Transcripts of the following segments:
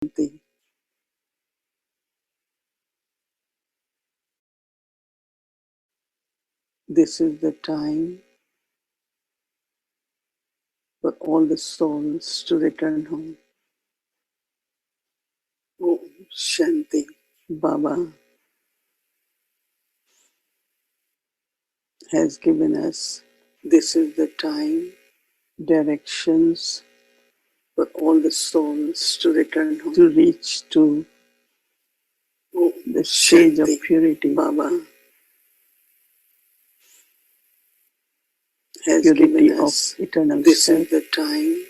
Shanti. This is the time for all the souls to return home. Om Shanti. Baba has given us, this is the time, directions for all the souls to return home, to reach to the stage of purity. Baba has purity given us, of eternal this self. Is the time.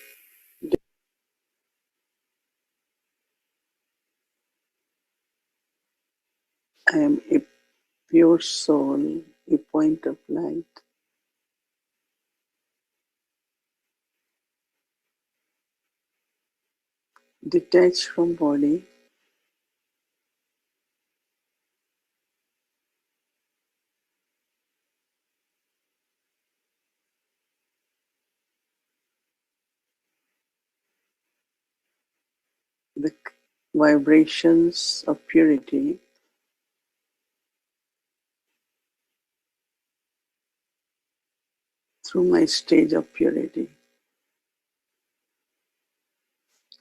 I am a pure soul, a point of light. Detached from body, the vibrations of purity through my stage of purity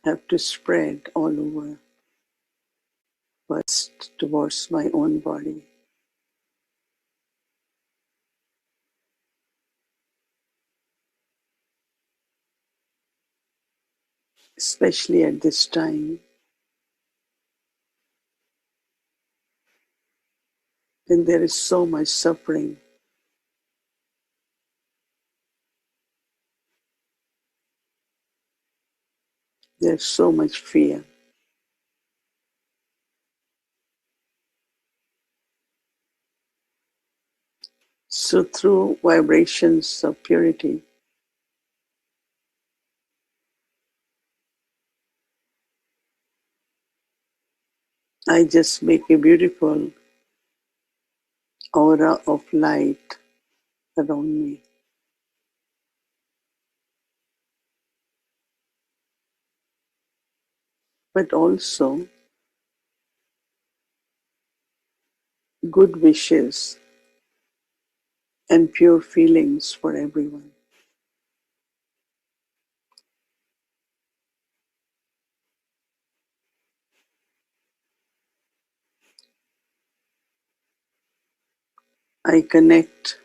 have to spread all over, first towards my own body, especially at this time when there is so much suffering. There's so much fear. So through vibrations of purity, I just make a beautiful aura of light around me. But also good wishes and pure feelings for everyone. I connect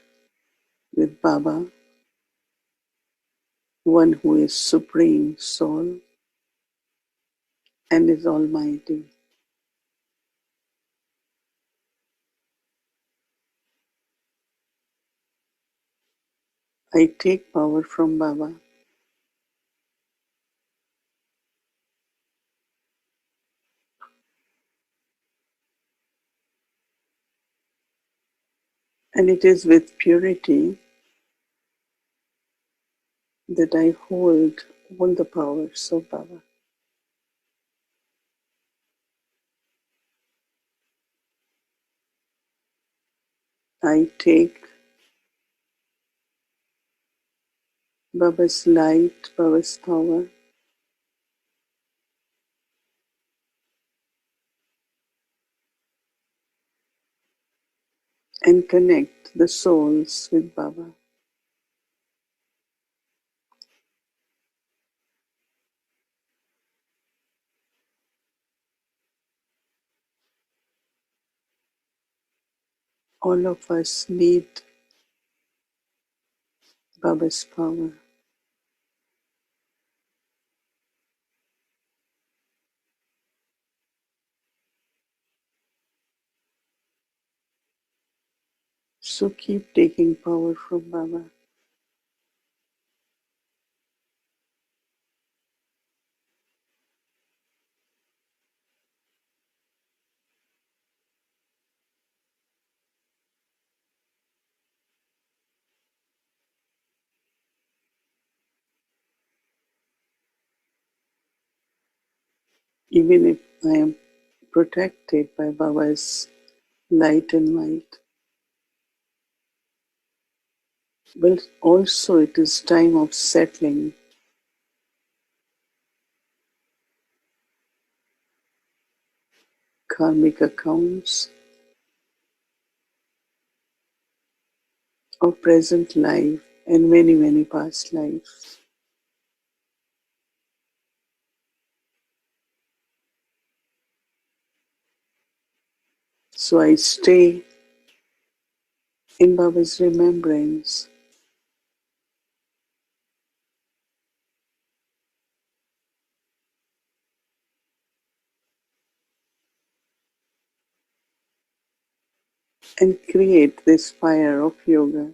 with Baba, one who is Supreme Soul and is Almighty. I take power from Baba and it is with purity that I hold all the powers of Baba. I take Baba's light, Baba's power, and connect the souls with Baba. All of us need Baba's power. So keep taking power from Baba. Even if I am protected by Baba's light and might. But also it is time of settling. karmic accounts of present life and many, many past lives. So I stay in Baba's remembrance and create this fire of yoga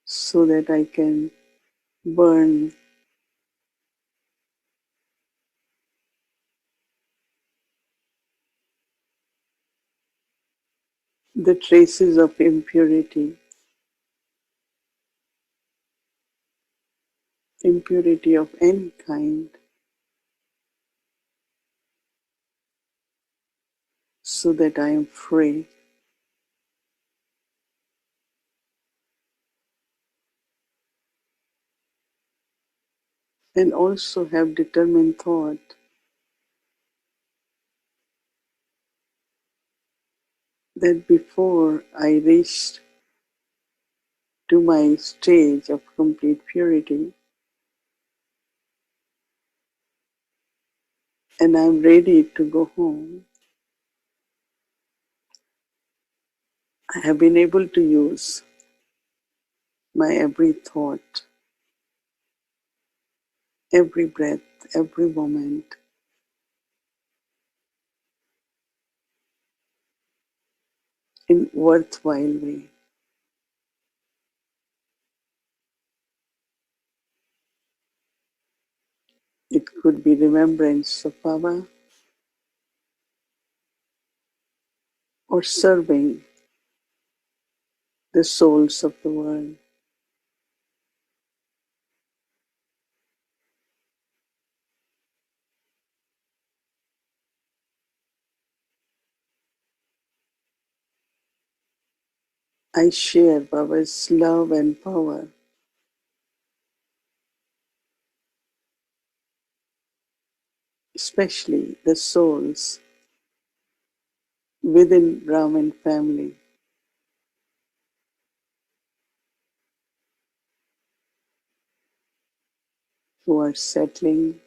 so that I can burn the traces of impurity, impurity of any kind, so that I am free. And also have determined thought that before I reached to my stage of complete purity and I'm ready to go home, I have been able to use my every thought, every breath, every moment in worthwhile way. It could be remembrance of Baba or serving the souls of the world. I share Baba's love and power, especially the souls within Brahmin family who are settling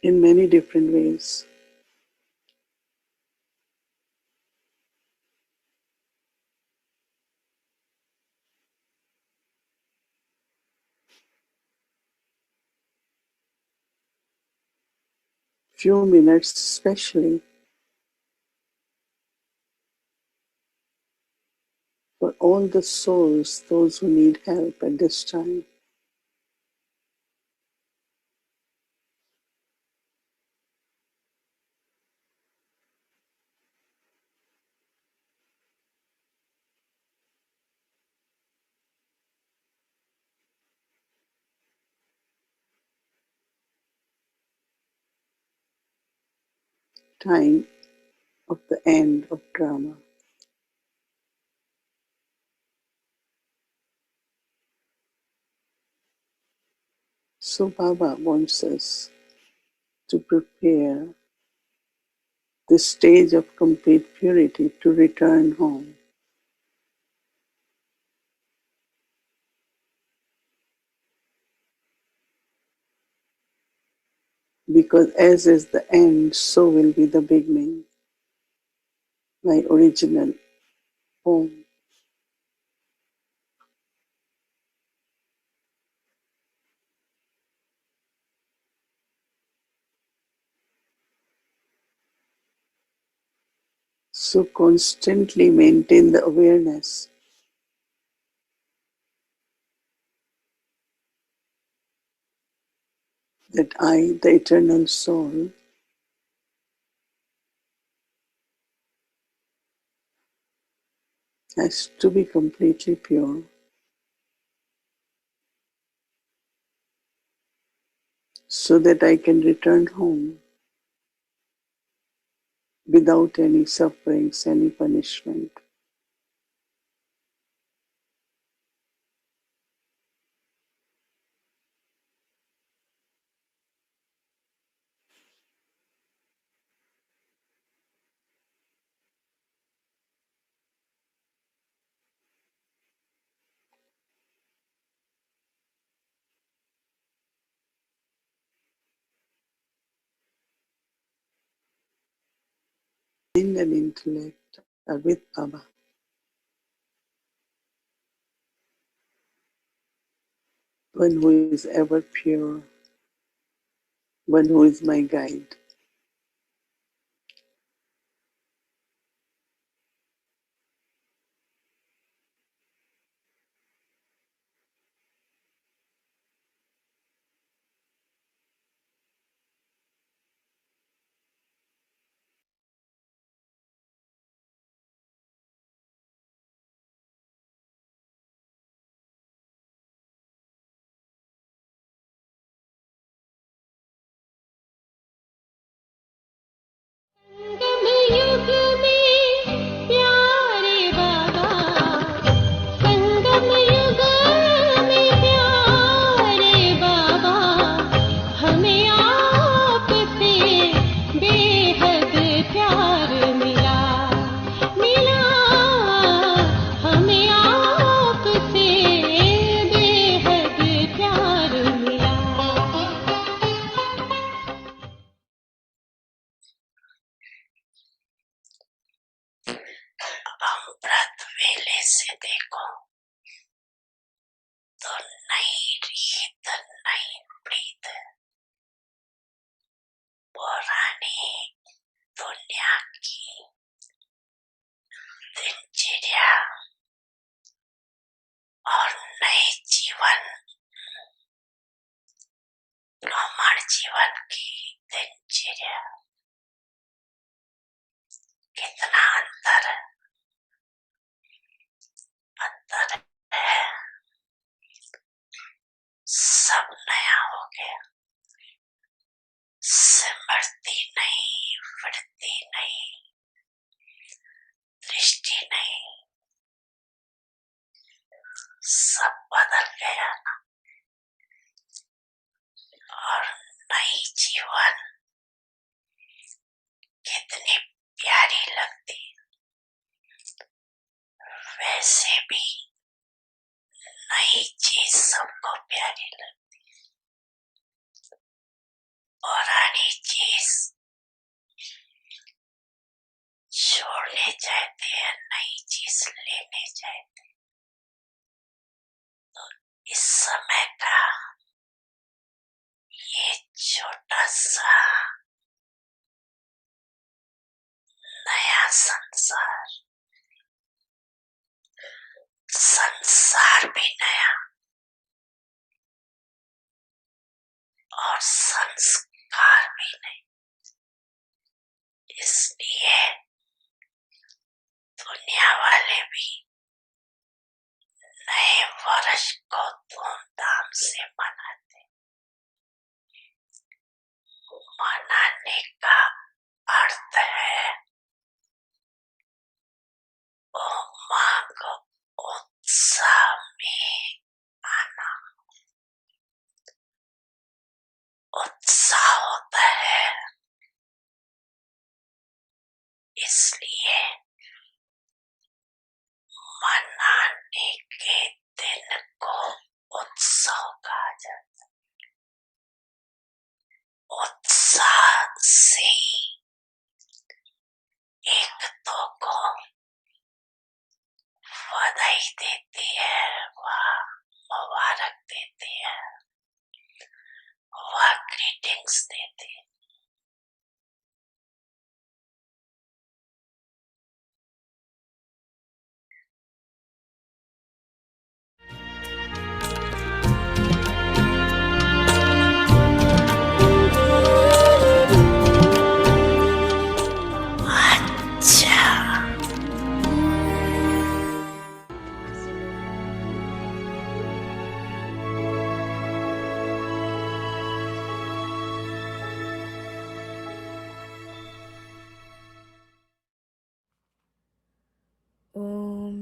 in many different ways. Few minutes especially for all the souls, those who need help at this time. Time of the end of drama. So Baba wants us to prepare the stage of complete purity to return home. Because as is the end, so will be the beginning, my original home. So constantly maintain the awareness that I, the eternal soul, has to be completely pure so that I can return home without any sufferings, any punishment. Mind and intellect are with Baba. One who is ever pure, one who is my guide. अमृत वेले से देखो तो नई रीत नई प्रीत पुरानी दुनिया की दिनचर्या और नए जीवन भ्रमण जीवन की दिनचर्या कितना अंतर है सब नया हो गया स्मृति नहीं वृत्ति नहीं दृष्टि नहीं सब बदल गया ना और नई जीवन कितनी प्यारी लगती वैसे भी नई चीज सबको प्यारी लगती पुरानी चीज छोड़ने चाहते हैं नई चीज लेने चाहते हैं तो इस समय का ये छोटा सा नया संसार भी नया और संस्कार भी नहीं इसलिए दुनिया वाले भी नए वर्ष को धूमधाम से मनाते मनाने का अर्थ है उमंग उत्साह में आना उत्साह होता है इसलिए मनाने के दिन को उत्सव कहा जाता है उत्साह से एक दो को बधाई देती है वह मुबारक देती है वह ग्रीटिंग्स देती है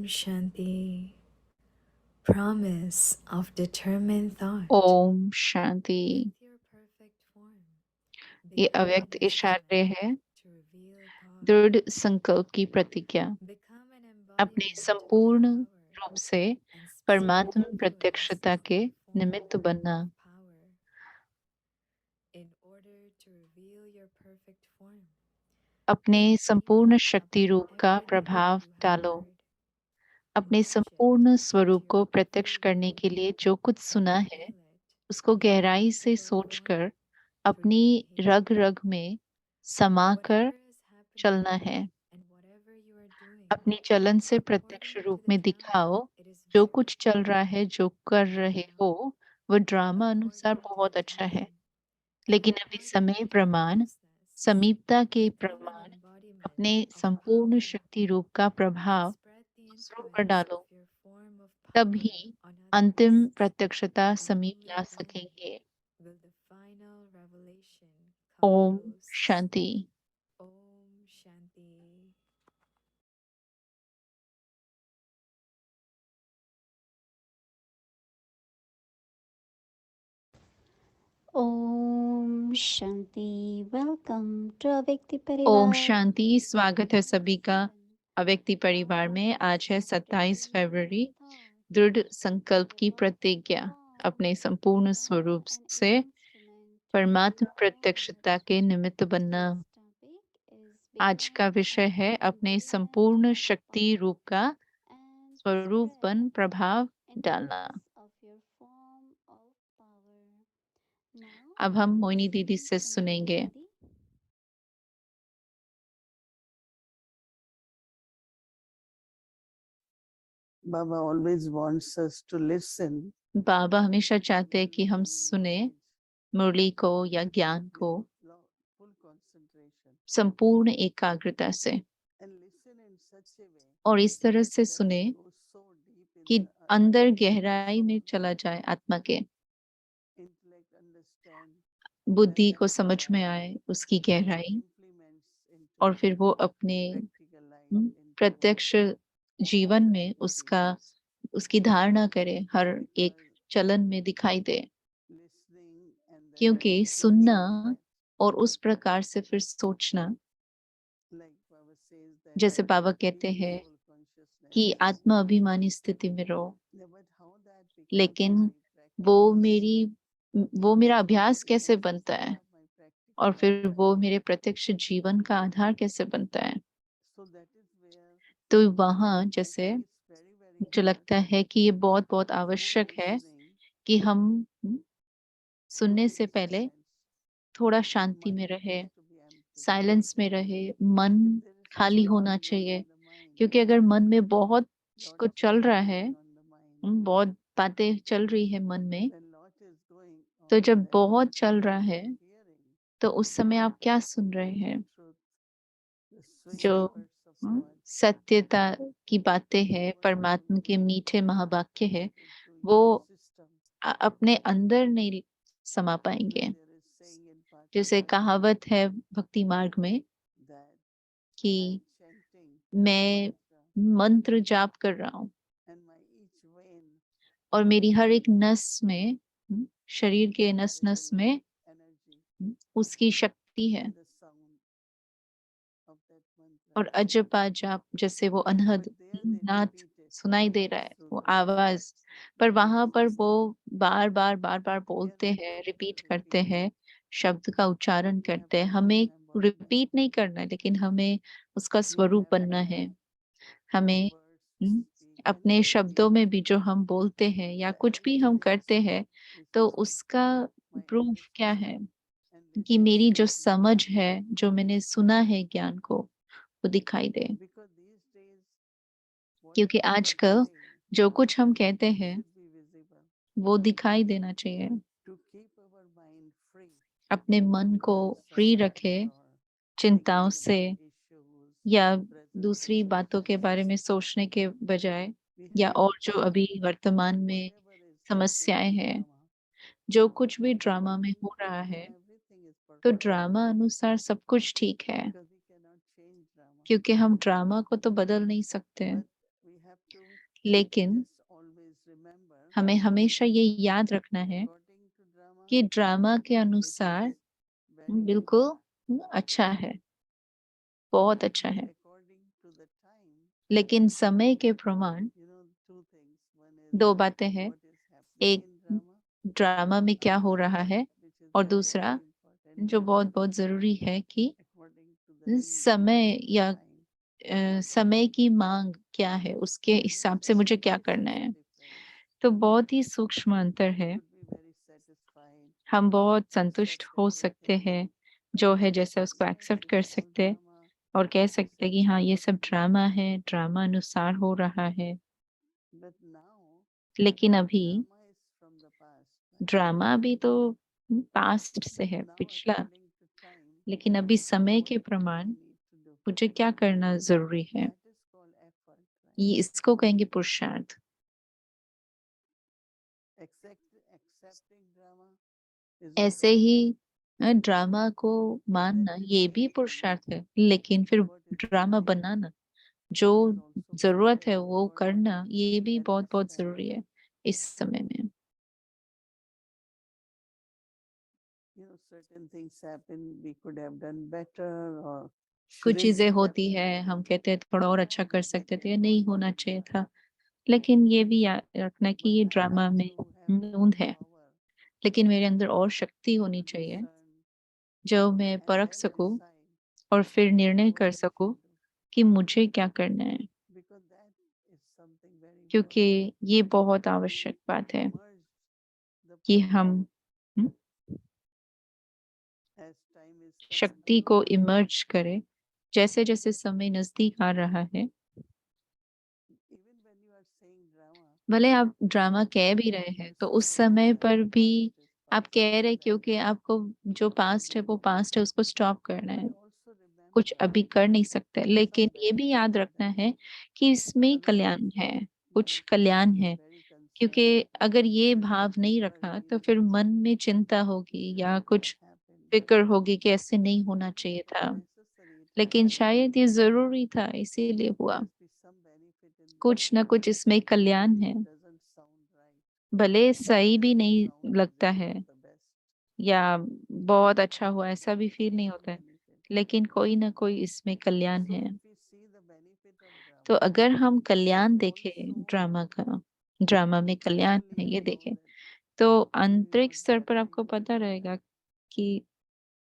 Shanti. Promise of determined thought. Om Shanti. With your perfect form, ये become अव्यक्त instrument इशारे है to reveal दृढ़ cause. संकल्प की प्रतिज्ञा। Become an अपने embodiment of संपूर्ण power रूप से and speak परमात्म influence प्रत्यक्षता from के the निमित्त form बनना। of power. In order to reveal your perfect form, अपने think संपूर्ण deeply शक्ति upon रूप का everything प्रभाव you have डालो। heard. अपने Merge it संपूर्ण स्वरूप into को your प्रत्यक्ष true करने के being लिए जो कुछ and सुना है reveal it उसको in your गहराई से physical सोचकर form through अपनी your behavior. रग रग में समाकर Whatever is happening चलना है। and whatever you are doing, अपनी चलन से प्रत्यक्ष according to रूप the में drama, दिखाओ it is जो very कुछ चल good. रहा है, जो कर रहे Now, हो वो ड्रामा अनुसार according to बहुत the अच्छा है। time and लेकिन अभी because of समय your प्रमाण consciousness, समीपता के become an प्रमाण अपने embodiment of संपूर्ण power शक्ति रूप का and प्रभाव spread the दूसरों पर influence of डालो। your form of तभी power on अंतिम others. प्रत्यक्षता And समीप ला only then सकेंगे। will the final revelation come Om close. Shanti. Om Shanti. Om Shanti. Welcome to Avyakti Om परिवार। शांति। स्वागत है सभी का अव्यक्ति परिवार में। आज है 27 फरवरी। दृढ़ संकल्प की प्रतिज्ञा। अपने संपूर्ण स्वरूप से परमात्म प्रत्यक्षता के निमित्त बनना। आज का विषय है अपने संपूर्ण शक्ति रूप का स्वरूप बन प्रभाव डालना। अब हम मोहिनी दीदी से सुनेंगे। Baba always wants us to listen बाबा हमेशा चाहते हैं कि हम सुने मुरली को या ज्ञान को full concentration संपूर्ण एकाग्रता से, and listen in such a way और इस तरह से that सुने it goes so deep in कि the अंदर into the गहराई में soul. चला जाए आत्मा के। Intellect understand बुद्धि that को actual समझ में life आए उसकी and it गहराई, implements और into फिर वो अपने practical life into प्रत्यक्ष जीवन में उसका उसकी धारणा करे, हर एक चलन में दिखाई दे। listening and then क्योंकि thinking सुनना like that. और उस प्रकार से फिर सोचना, Like Baba says that जैसे बाबा be कहते in हैं soul consciousness. कि आत्मा अभिमानी स्थिति में रहो। Yeah, but how that becomes लेकिन my वो practice? वो मेरा अभ्यास It कैसे consisted बनता है, of my practical और फिर life. वो मेरे प्रत्यक्ष जीवन का आधार कैसे बनता है। So that is where तो वहाँ I जैसे think it's very, very मुझे good लगता है कि ये बहुत बहुत before आवश्यक है listening कि हम to सुनने be से in पहले silence. थोड़ा शांति में Mind रहे, has to be empty. Silence में रहे, मन If there is खाली much होना going on चाहिए। in the mind, क्योंकि अगर मन में बहुत lot कुछ of चल things रहा है, going on in the mind, बहुत बातें चल रही है मन में, then lot is going तो on. जब Then बहुत what चल are रहा you है hearing? तो उस समय आप क्या सुन रहे हैं? The truth, the sweet जो words of God. सत्यता की बातें हैं, Whatever परमात्मा के you मीठे महावाक्य है, put into वो your system, अपने अंदर नहीं समा like पाएंगे। there is saying in जैसे Pakistan कहावत है भक्ति मार्ग में that कि I'm chanting मैं mantra मंत्र जाप कर रहा हूँ and my each vein और मेरी हर एक नस में, शरीर के there नस is a नस में energy उसकी शक्ति है। in the sound of that mantra. और अजपा जाप जैसे वो अनहद But there they नाद repeat it सुनाई दे रहा है, through वो the voice. आवाज, पर वहां पर वो बार बार Here बोलते we हैं, don't रिपीट repeat करते it. हैं, शब्द का उच्चारण We have करते हैं। to हमें become embodiment. रिपीट नहीं करना है, लेकिन हमें उसका We स्वरूप have बनना to है। our हमें words speak अपने anything शब्दों में भी जो हम बोलते हैं या the कुछ भी हम energetic करते हैं, तो system, उसका my प्रूफ क्या energy है and कि मेरी जो relationship. समझ है, जो मैंने सुना है ज्ञान को, वो दिखाई दे। Because these days क्योंकि whatever we आजकल say जो कुछ हम कहते हैं should be visible वो दिखाई देना चाहिए। to keep our mind free अपने मन को फ्री concerns रखे or चिंताओं thinking से, about issues, या present दूसरी बातों के situations. बारे में सोचने के बजाय, We या have to और जो अभी see वर्तमान में whatever is happening समस्याएं in हैं, drama. जो कुछ भी ड्रामा में According हो to रहा है, drama, everything is तो perfect ड्रामा अनुसार सब कुछ ठीक है, because we cannot change drama. क्योंकि हम ड्रामा को तो बदल नहीं सकते। But we have to लेकिन हमें हमेशा ये याद रखना है कि ड्रामा के अनुसार बिल्कुल अच्छा है, बहुत अच्छा है, लेकिन समय के प्रमाण दो बातें हैं। एक, ड्रामा में क्या हो रहा है, और दूसरा जो बहुत बहुत जरूरी है कि समय या समय की मांग क्या है, उसके हिसाब से मुझे क्या करना है। तो बहुत ही सूक्ष्म अंतर है। हम बहुत संतुष्ट हो सकते हैं जो है जैसे उसको एक्सेप्ट कर सकते हैं और कह सकते हैं कि हाँ ये सब ड्रामा है, ड्रामा अनुसार हो रहा है। लेकिन अभी ड्रामा भी तो पास्ट से है, पिछला। लेकिन अभी समय के प्रमाण मुझे क्या करना जरूरी है, ये इसको कहेंगे पुरुषार्थ। ऐसे ही ड्रामा को मानना ये भी पुरुषार्थ है, लेकिन फिर ड्रामा बनाना, जो जरूरत है वो करना, ये भी बहुत बहुत जरूरी है इस समय में। कुछ चीजें होती है, हम कहते हैं थोड़ा और अच्छा कर सकते थे, नहीं होना चाहिए था। लेकिन ये भी याद रखना कि ये ड्रामा में नूंद है, लेकिन मेरे अंदर और शक्ति होनी चाहिए जो मैं परख सकूं और फिर निर्णय कर सकूं कि मुझे क्या करना है, क्योंकि ये बहुत आवश्यक बात है कि हम हम्म, शक्ति को इमर्ज करें जैसे जैसे समय नजदीक आ रहा है। भले आप ड्रामा कह भी रहे हैं तो उस समय पर भी आप कह रहे क्योंकि आपको जो पास्ट है वो पास्ट है, उसको स्टॉप करना है, कुछ अभी कर नहीं सकते। लेकिन ये भी याद रखना है कि इसमें कल्याण है, कुछ कल्याण है। क्योंकि अगर ये भाव नहीं रखा तो फिर मन में चिंता होगी या कुछ फिक्र होगी कि ऐसे नहीं होना चाहिए था, लेकिन शायद ये जरूरी था इसीलिए हुआ। कुछ ना कुछ इसमें कल्याण है, भले सही भी नहीं लगता है या बहुत अच्छा हुआ ऐसा भी फील नहीं होता है, लेकिन कोई ना कोई इसमें कल्याण है। तो अगर हम कल्याण देखें ड्रामा का, ड्रामा में कल्याण है ये देखें, तो आंतरिक स्तर पर आपको पता रहेगा कि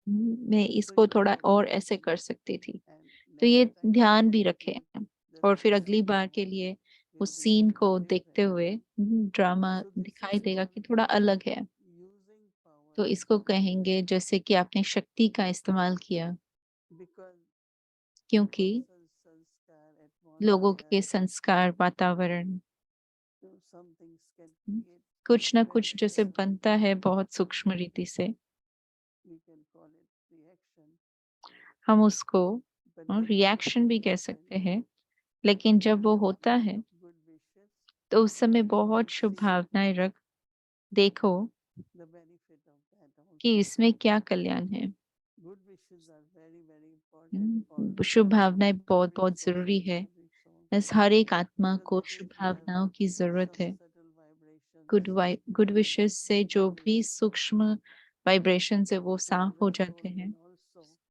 मैं इसको थोड़ा और ऐसे कर सकती थी। तो ये ध्यान भी रखें और फिर अगली बार के लिए उस सीन को देखते हुए ड्रामा दिखाई देगा कि थोड़ा अलग है। तो इसको कहेंगे जैसे कि आपने शक्ति का इस्तेमाल किया, क्योंकि लोगों के संस्कार, वातावरण, कुछ ना कुछ जैसे बनता है बहुत सूक्ष्म रीति से, हम उसको रिएक्शन भी कह सकते हैं। लेकिन जब वो होता है तो उस समय बहुत शुभ भावनाएं रख, देखो कि इसमें क्या कल्याण है। शुभ भावनाएं बहुत बहुत जरूरी है। इस हर एक आत्मा को शुभ भावनाओं की जरूरत है। गुड विशेस से जो भी सूक्ष्म वाइब्रेशन है वो साफ हो जाते हैं,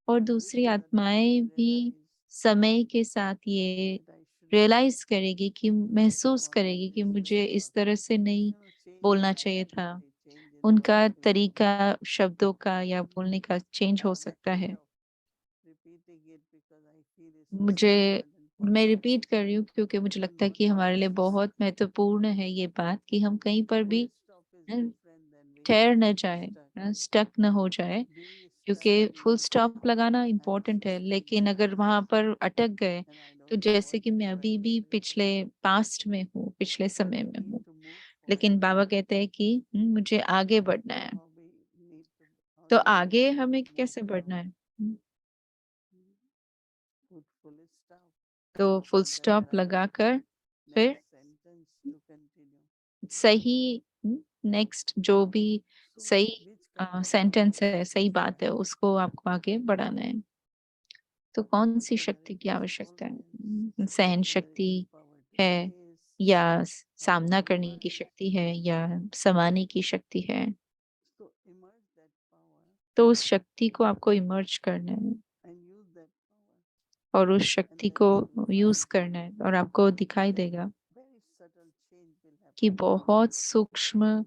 और दूसरी आत्माएं भी समय के साथ ये रियलाइज करेगी, कि महसूस करेगी कि मुझे इस तरह से नहीं बोलना चाहिए था। उनका तरीका शब्दों का या बोलने का चेंज हो सकता है। मुझे मैं रिपीट कर रही हूँ क्योंकि मुझे लगता है कि हमारे लिए बहुत महत्वपूर्ण है ये बात, कि हम कहीं पर भी ठहर न जाए, स्टक न हो जाए। क्योंकि फुल स्टॉप लगाना इम्पोर्टेंट है, लेकिन अगर वहां पर अटक गए तो जैसे कि मैं अभी भी पिछले पास्ट में हूँ, पिछले समय में हूँ। लेकिन बाबा कहते हैं कि मुझे आगे बढ़ना है। तो आगे हमें कैसे बढ़ना है? तो फुल स्टॉप लगाकर फिर सही नेक्स्ट जो भी सही सेंटेंस है, सही बात है, उसको आपको आगे बढ़ाना है। तो कौन सी शक्ति की आवश्यकता है? सहन शक्ति है, या सामना करने की शक्ति है या समाने की शक्ति है, So immerse that power तो उस शक्ति को आपको इमर्ज करना है and use that power, और उस and शक्ति then को you will यूज find करना है और आपको दिखाई देगा very subtle change will कि happen, बहुत सूक्ष्म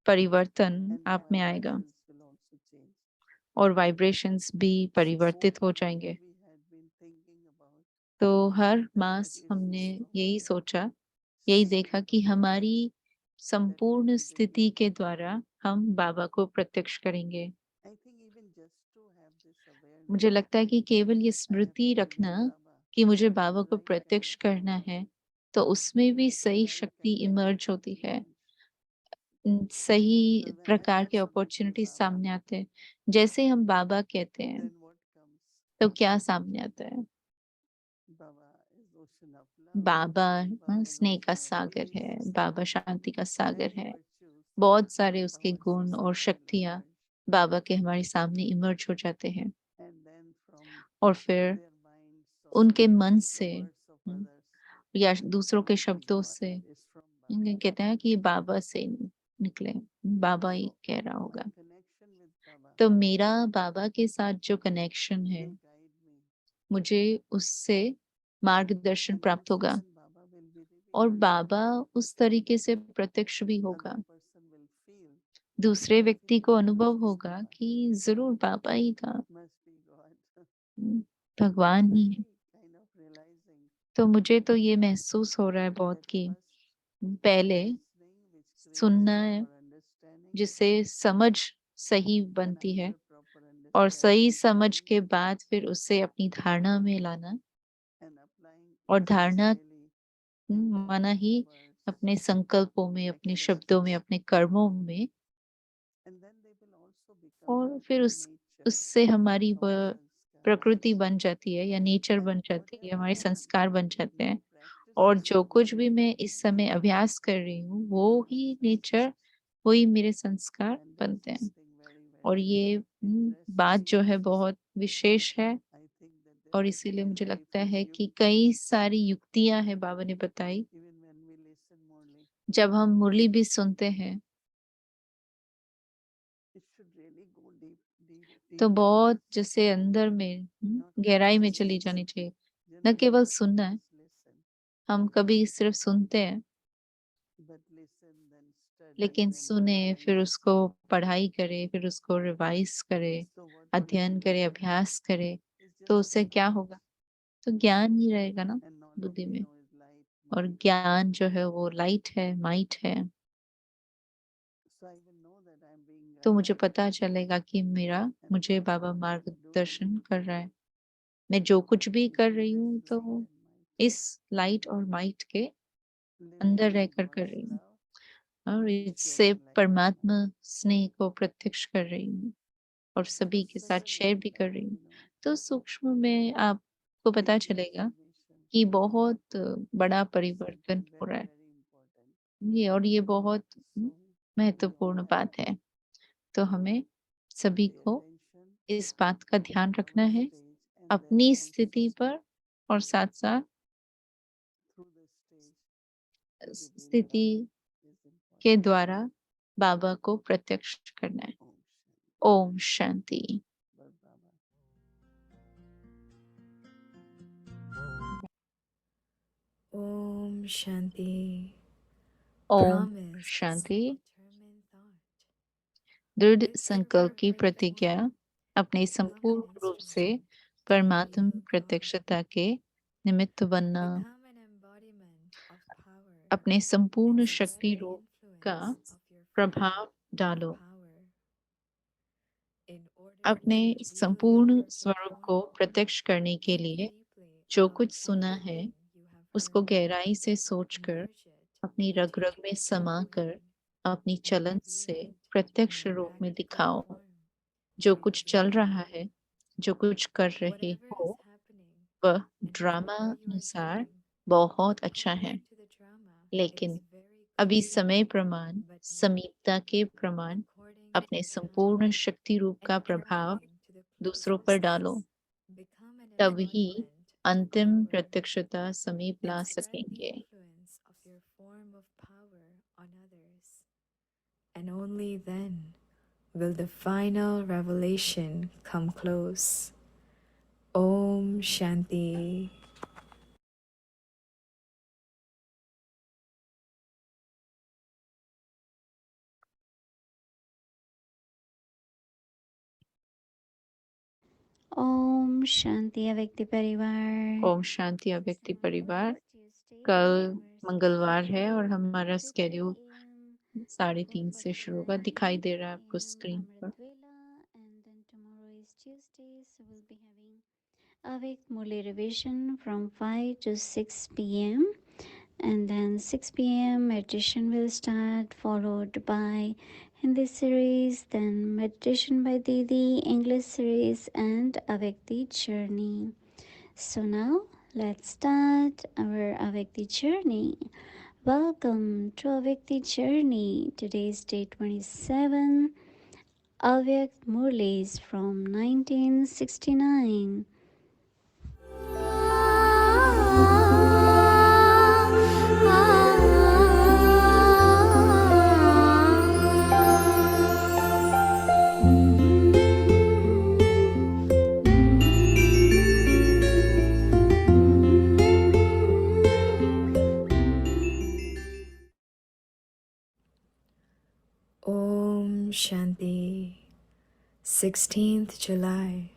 परिवर्तन and the आप में आएगा vibrations will also change. और वाइब्रेशंस भी So परिवर्तित हो fortnight जाएंगे। we had been thinking about तो हर that मास what is हमने this यही power, सोचा, यही देखा state कि of हमारी awareness संपूर्ण that स्थिति we के can द्वारा हम बाबा को प्रत्यक्ष करेंगे। I think even just to have this awareness, मुझे लगता है कि केवल ये I have स्मृति to रखना meet Baba कि मुझे in the बाबा को right प्रत्यक्ष kind of करना है, environment, तो उसमें भी with the सही right शक्ति kind of इमर्ज होती है। environment. सही So when I प्रकार के also mention अपॉर्चुनिटी Baba, सामने आते हैं। जैसे हम बाबा कहते हैं, then what comes? तो क्या सामने आता है? Baba is ocean of love. Baba Baba is स्नेह का ocean of सागर peace. है, बाबा शांति का सागर Many है। virtues बहुत सारे उसके our गुण system और will शक्तियाँ emerge, बाबा के हमारे सामने इमर्ज हो जाते हैं and then from और फिर their mind, soul, उनके मन the से words of others, या दूसरों के we think शब्दों Baba से is from Baba. कहते हैं कि ये बाबा से निकले, बाबा ही So कह रहा होगा। my connection with Baba तो मेरा बाबा के साथ जो कनेक्शन है, will guide me, मुझे उससे मार्गदर्शन and प्राप्त that's होगा when Baba will be और revealed. बाबा उस तरीके से प्रत्यक्ष भी होगा। Other person will feel दूसरे व्यक्ति को definitely अनुभव this is होगा Baba, कि जरूर बाबा ही था, must be God. भगवान So ही I'm है। kind of realizing तो मुझे तो ये महसूस हो रहा है बहुत that कि first पहले listening which creates सुनना है, proper understanding, जिससे समझ सही then बनती है after proper और सही understanding समझ के बाद फिर उसे अपनी धारणा में लाना and applying और it धारणा sincerely in माना ही words, अपने संकल्पों में, अपने actions, शब्दों में, अपने कर्मों में, and then they will also become और फिर our उस nature, उससे हमारी our वह sanskar. प्रकृति बन जाती है या नेचर And बन जाती है, whatever हमारे I am संस्कार बन जाते हैं। और जो practicing कुछ now, भी मैं इस समय अभ्यास कर रही हूँ वो ही नेचर, वही मेरे संस्कार and there's बनते हैं। something very, और very ये बात interesting. जो है बहुत विशेष है I think that there और are इसीलिए मुझे very लगता few है कि yuktis, कई सारी युक्तियां हैं बाबा ने बताई। even when we listen morely. जब हम मुरली भी सुनते हैं It should really go deep, deep, deep तो in बहुत us, जैसे अंदर में not गहराई में just चली जानी listen. चाहिए, न Generally, केवल what we सुनना है। just listen, हम कभी सिर्फ सुनते हैं, but listen, then study, लेकिन then सुने फिर revise. उसको पढ़ाई करे, फिर उसको रिवाइज करे, So what will अध्ययन करे, remain अभ्यास करे, is तो just उससे क्या knowledge, होगा? तो ज्ञान ही रहेगा ना and knowledge बुद्धि we में। know is light, और mind. ज्ञान जो है वो लाइट है, माइट है। So I will know that I am being तो मुझे guided, पता चलेगा कि and मुझे whatever Baba I am doing मार्गदर्शन कर रहा है। मैं जो कुछ भी is कर in रही this हूँ तो light and might, इस लाइट और माइट के अंदर living in रहकर कर God's रही हूँ love, और इससे sharing light and परमात्मा might. स्नेह को प्रत्यक्ष कर रही हूँ और So सभी के साथ शेयर भी कर रही हूँ। तो सूक्ष्म में आपको big पता चलेगा transformation. कि बहुत बड़ा Something परिवर्तन हो very, रहा है। very important. ये बहुत So we महत्वपूर्ण all बात है। तो हमें सभी pay को attention इस बात का ध्यान to रखना our है stage, and then अपनी also स्थिति पर और साथ साथ through the stage to reveal स्थिति Baba is के important. द्वारा बाबा को प्रत्यक्ष करना है। Om ओम Shanti. शांति। Bar Baba. Om Shanti. ओम Promise शांति। determined thought. दृढ़ With संकल्प की imperfect प्रतिज्ञा form, अपने become संपूर्ण an रूप से instrument to परमात्म reveal God. प्रत्यक्षता के निमित्त बनना, Become an embodiment of power अपने संपूर्ण and शक्ति spread the रूप का influence of your प्रभाव form डालो। with power. In order अपने to reveal your संपूर्ण perfect स्वरूप form, को प्रत्यक्ष करने के think लिए deeply जो about कुछ सुना है everything you have उसको heard. गहराई से सोचकर Merge it अपनी into रग रग में direct समाकर living अपनी and चलन reveal से it in प्रत्यक्ष your रूप में practical दिखाओ। form जो to कुछ चल examine. रहा है, जो कुछ कर रहे Whatever is हो, happening वह and drama whatever you are अनुसार doing, बहुत अच्छा है, according to the drama, it लेकिन is very अभी clear. समय प्रमाण, But now, समीपता के प्रमाण, according to अपने the संपूर्ण drama शक्ति रूप and का प्रभाव according to the दूसरों close पर डालो, witness, become an तब ही embodiment of अंतिम power प्रत्यक्षता समीप ला and spread the सकेंगे। influence of your and only then will the final revelation come close. Om Shanti. Om शांति अव्यक्ति परिवार। ओम शांति अव्यक्ति परिवार। कल मंगलवार है और हमारा स्केड्यूल 3:30 से शुरू होगा, दिखाई दे रहा है आपको स्क्रीन पर। Awake Murli revision from 5 to 6 p.m. and then 6 p.m. meditation will start, followed by Hindi series, then meditation by Didi, English series, and Avekti journey. So now let's start our Avekti journey. Welcome to Avekti journey. Today's day 27. Avyakt Murlis from 1969. Om Shanti. 16th July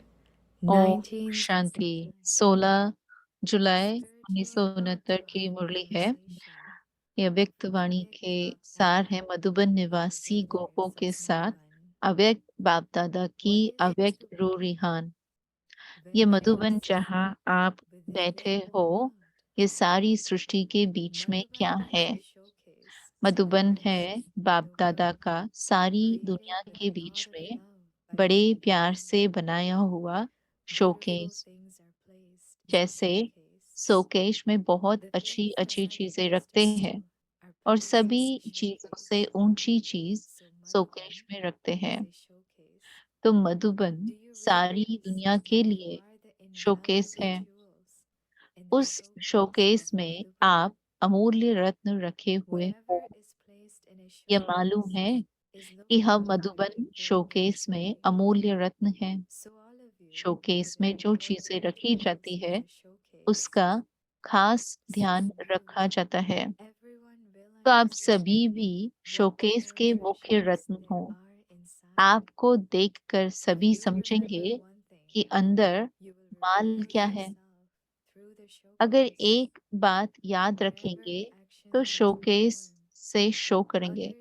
ओम 1969. शांति। 16 जुलाई 1969 की मुरली है। ये अव्यक्त वाणी के सार है। मधुबन निवासी गोपों के साथ अव्यक्त बाप दादा की अव्यक्त रूरिहान। ये मधुबन जहाँ आप बैठे हो, ये सारी सृष्टि के बीच में क्या है? मधुबन है बाप दादा का सारी दुनिया के बीच में बड़े प्यार से बनाया हुआ शोकेस। जैसे शोकेस में बहुत अच्छी अच्छी चीजें रखते हैं और सभी चीजों से ऊंची चीज शोकेस में रखते हैं। तो मधुबन सारी दुनिया के लिए शोकेस है। उस शोकेस में आप अमूल्य रत्न रखे हुए हो। यह मालूम है कि हम मधुबन शोकेस में अमूल्य रत्न है। शोकेस में जो चीजें रखी जाती है उसका खास ध्यान रखा जाता है। तो आप सभी भी शोकेस के मुख्य रत्न हो। आपको देखकर सभी समझेंगे कि अंदर माल क्या है। अगर एक बात याद रखेंगे तो शोकेस से शो करेंगे।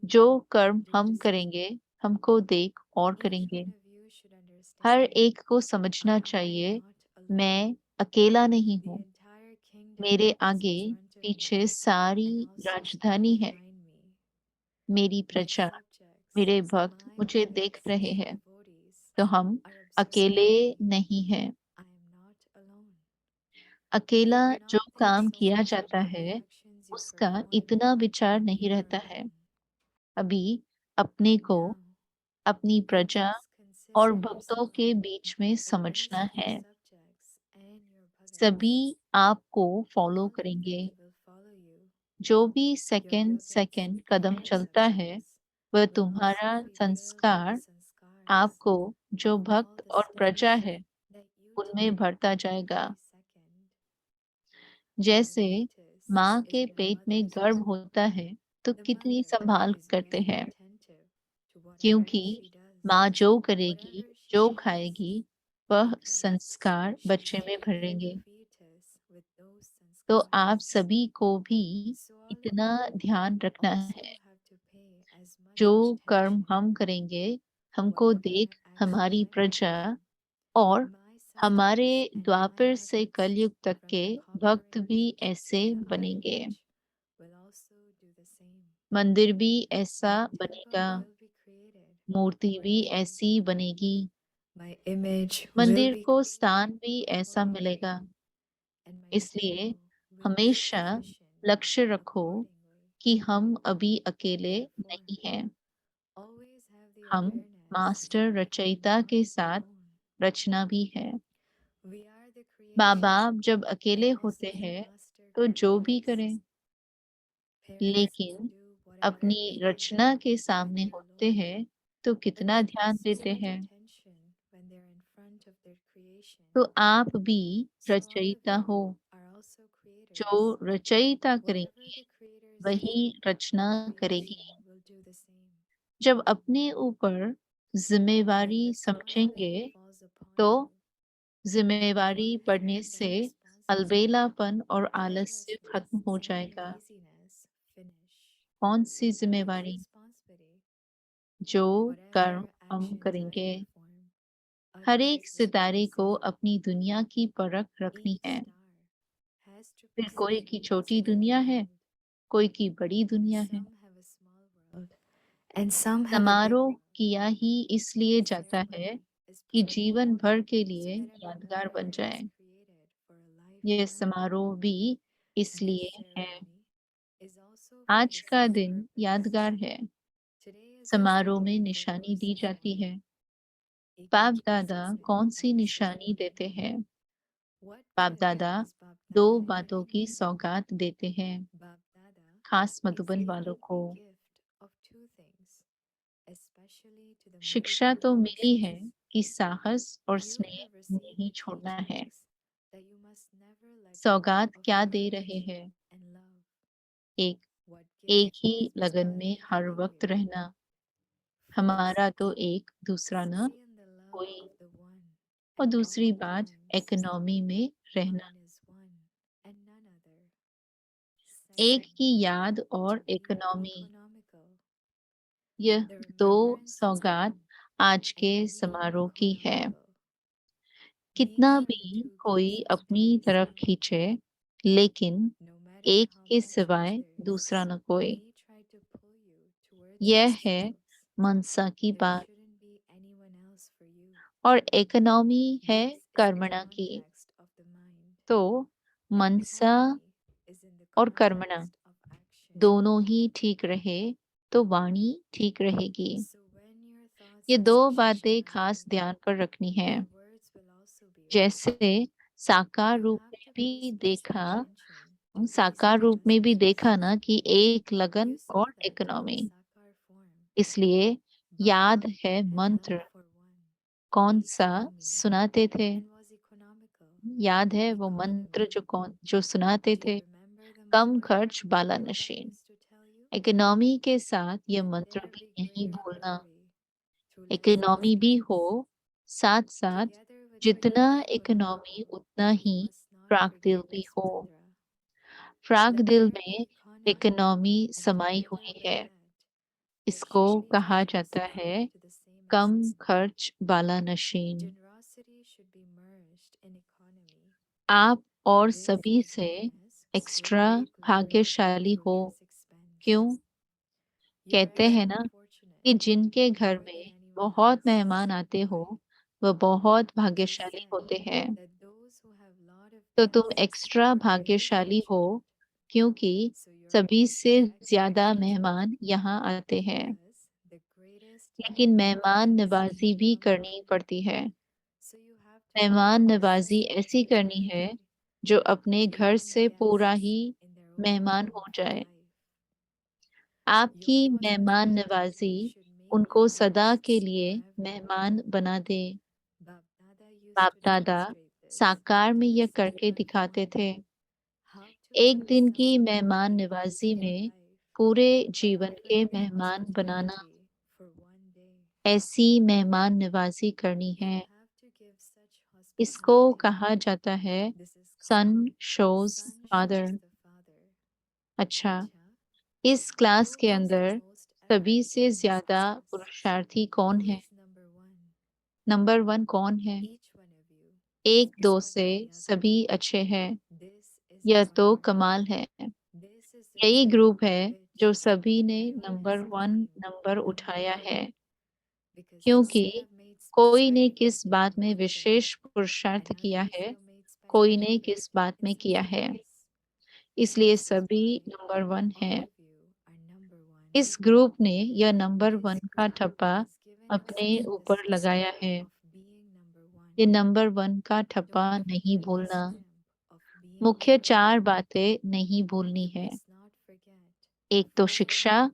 जो कर्म हम करेंगे हमको देख और करेंगे। हर एक को समझना चाहिए मैं अकेला नहीं हूँ। मेरे आगे पीछे सारी राजधानी है। मेरी प्रजा, मेरे भक्त मुझे देख रहे हैं, तो हम अकेले नहीं हैं। अकेला जो काम किया जाता है उसका इतना विचार नहीं रहता है। अभी अपने को, अपनी प्रजा और भक्तों के बीच में समझना है। सभी आपको फॉलो करेंगे। जो भी सेकंड सेकंड कदम चलता है वह तुम्हारा संस्कार आपको, जो भक्त और प्रजा है, उनमें भरता जाएगा। जैसे माँ के पेट में गर्भ होता है तो कितनी संभाल करते हैं, क्योंकि माँ जो करेगी, जो खाएगी, वह संस्कार बच्चे में भरेंगे। तो आप सभी को भी इतना ध्यान रखना है। जो कर्म हम करेंगे हमको देख हमारी प्रजा और हमारे द्वापर से कलयुग तक के भक्त भी ऐसे बनेंगे। मंदिर भी ऐसा बनेगा, मूर्ति भी ऐसी बनेगी, मंदिर को स्थान भी ऐसा मिलेगा। इसलिए हमेशा लक्ष्य रखो कि हम अभी अकेले नहीं हैं। हम मास्टर रचयिता के साथ रचना भी है। माँ बाप जब अकेले होते हैं तो जो भी करें, लेकिन अपनी रचना के सामने होते हैं तो कितना ध्यान देते हैं। तो आप भी रचयिता हो। जो रचयिता करेंगे वही रचना करेगी। जब अपने ऊपर जिम्मेवारी समझेंगे तो जिम्मेवारी पड़ने से अलबेलापन और आलस्य खत्म हो जाएगा। कौन सी जिम्मेवारी? जो कर्म हम करेंगे। हर एक सितारे को अपनी दुनिया की परख रखनी है। फिर कोई की छोटी दुनिया है, कोई की बड़ी दुनिया है। समारोह किया ही इसलिए जाता है कि जीवन भर के लिए यादगार बन जाए। यह समारोह भी इसलिए है। आज का दिन यादगार है। समारोह में निशानी दी जाती है। बाप दादा कौन सी निशानी देते हैं? बाप दादा दो बातों की सौगात देते हैं खास मधुबन वालों को। शिक्षा तो मिली है कि साहस और स्नेह नहीं छोड़ना है। सौगात क्या दे रहे हैं? एक ही लगन में हर वक्त रहना। हमारा तो एक दूसरा न कोई। और दूसरी बात इकोनॉमी में रहना। एक की याद और इकोनॉमी, यह दो सौगात आज के समारोह की है। कितना भी कोई अपनी तरफ खींचे, लेकिन एक के सिवाय दूसरा न कोई। यह है मनसा की बात। और इकोनॉमी है कर्मणा की। तो मनसा और कर्मणा दोनों ही ठीक रहे तो वाणी ठीक रहेगी। ये दो बातें खास ध्यान पर रखनी है। जैसे साकार रूप में भी देखा साकार रूप में भी देखा ना कि एक लगन और इकोनॉमी। इसलिए याद है मंत्र कौन सा सुनाते थे? याद है वो मंत्र जो सुनाते थे? कम खर्च बाला नशीन। इकोनॉमी के साथ ये मंत्र भी नहीं भूलना। इकोनॉमी भी हो, साथ साथ जितना इकोनॉमी उतना ही प्राक दिल भी हो। प्राक दिल में इकोनॉमी समाई हुई है। इसको कहा जाता है कम खर्च बाला नशीन। आप और सभी से एक्स्ट्रा भाग्यशाली हो। क्यों? कहते हैं ना कि जिनके घर में बहुत मेहमान आते हो वह बहुत भाग्यशाली होते हैं। तो तुम एक्स्ट्रा भाग्यशाली हो क्योंकि सभी से ज्यादा मेहमान यहाँ आते हैं। लेकिन मेहमान नवाजी भी करनी पड़ती है। मेहमान नवाजी ऐसी करनी है जो अपने घर से पूरा ही मेहमान हो जाए। आपकी मेहमान नवाजी उनको सदा के लिए मेहमान बना दे। बाप दादा साकार में यह करके दिखाते थे। एक दिन की मेहमान नवाजी में पूरे जीवन के मेहमान बनाना। ऐसी मेहमान नवाजी करनी है। इसको कहा जाता है सन शोज फादर। अच्छा, इस क्लास के अंदर सभी से ज्यादा पुरुषार्थी कौन है? नंबर 1 कौन है? 1-2 से सभी अच्छे हैं। यह तो कमाल है। यही ग्रुप है जो सभी ने नंबर 1 नंबर उठाया है। क्योंकि कोई ने किस बात में विशेष पुरुषार्थ किया है, कोई ने किस बात में किया है, इसलिए सभी नंबर 1 है। इस ग्रुप ने यह नंबर 1 का ठप्पा अपने ऊपर लगाया है। ये नंबर 1 का ठप्पा नहीं भूलना। मुख्य 4 बातें नहीं भूलनी है। एक तो शिक्षा,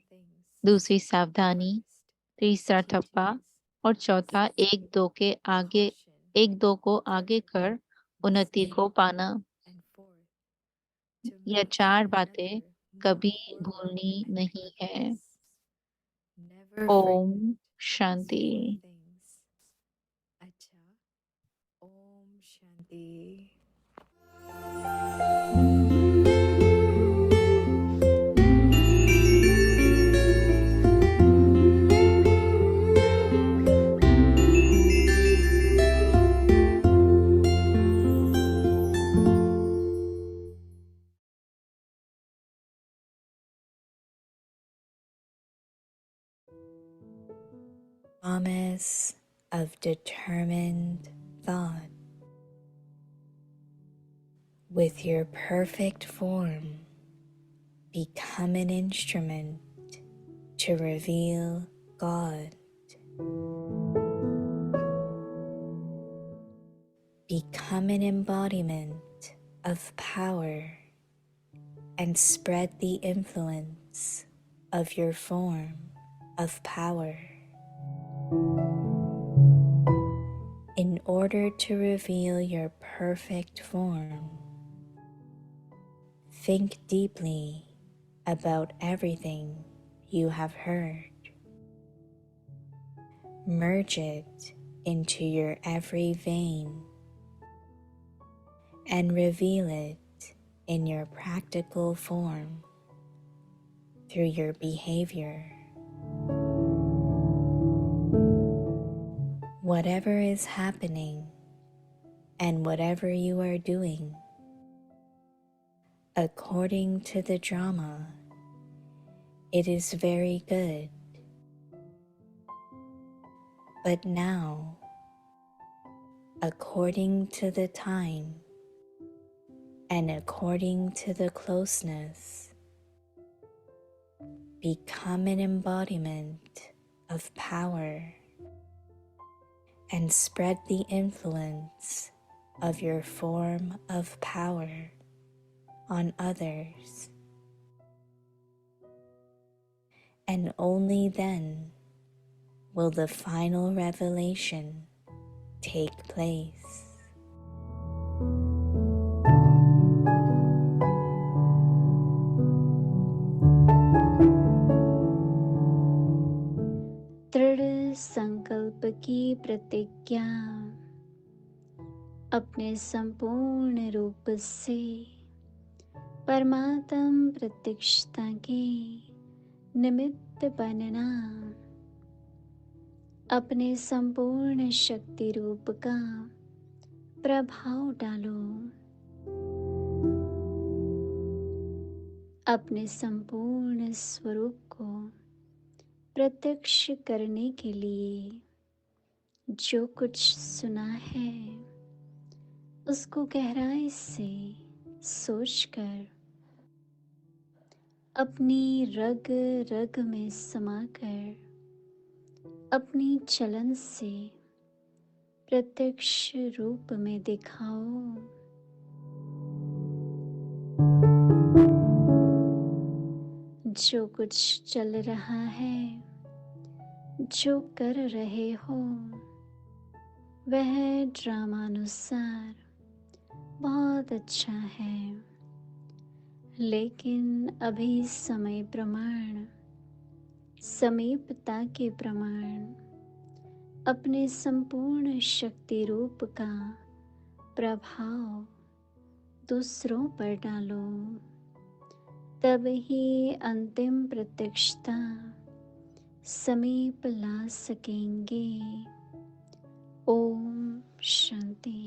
दूसरी सावधानी, तीसरा ठप्पा और चौथा एक दो को आगे कर उन्नति को पाना। यह 4 बातें कभी भूलनी नहीं है। ओम शांति। अच्छा, Om Shanti. Promise of determined thought. With your perfect form, become an instrument to reveal God. Become an embodiment of power and spread the influence of your form of power. In order to reveal your perfect form, think deeply about everything you have heard. Merge it into your every vein and reveal it in your practical form through your behavior. Whatever is happening and whatever you are doing, according to the drama, it is very good. But now, according to the time and according to the closeness, become an embodiment of power and spread the influence of your form of power on others. And only then will the final revelation take place. दृढ़ संकल्प की प्रतिज्ञा अपने संपूर्ण रूप से परमात्म प्रत्यक्षता के निमित्त बनना। अपने संपूर्ण शक्ति रूप का प्रभाव डालो। अपने संपूर्ण स्वरूप को प्रत्यक्ष करने के लिए जो कुछ सुना है उसको गहराई से सोचकर अपनी रग रग में समाकर अपनी चलन से प्रत्यक्ष रूप में दिखाओ। जो कुछ चल रहा है, जो कर रहे हो, वह ड्रामानुसार बहुत अच्छा है, लेकिन अभी समय प्रमाण, समीपता के प्रमाण अपने संपूर्ण शक्ति रूप का प्रभाव दूसरों पर डालो। तब ही अंतिम प्रत्यक्षता समीप ला सकेंगे। ओम शांति।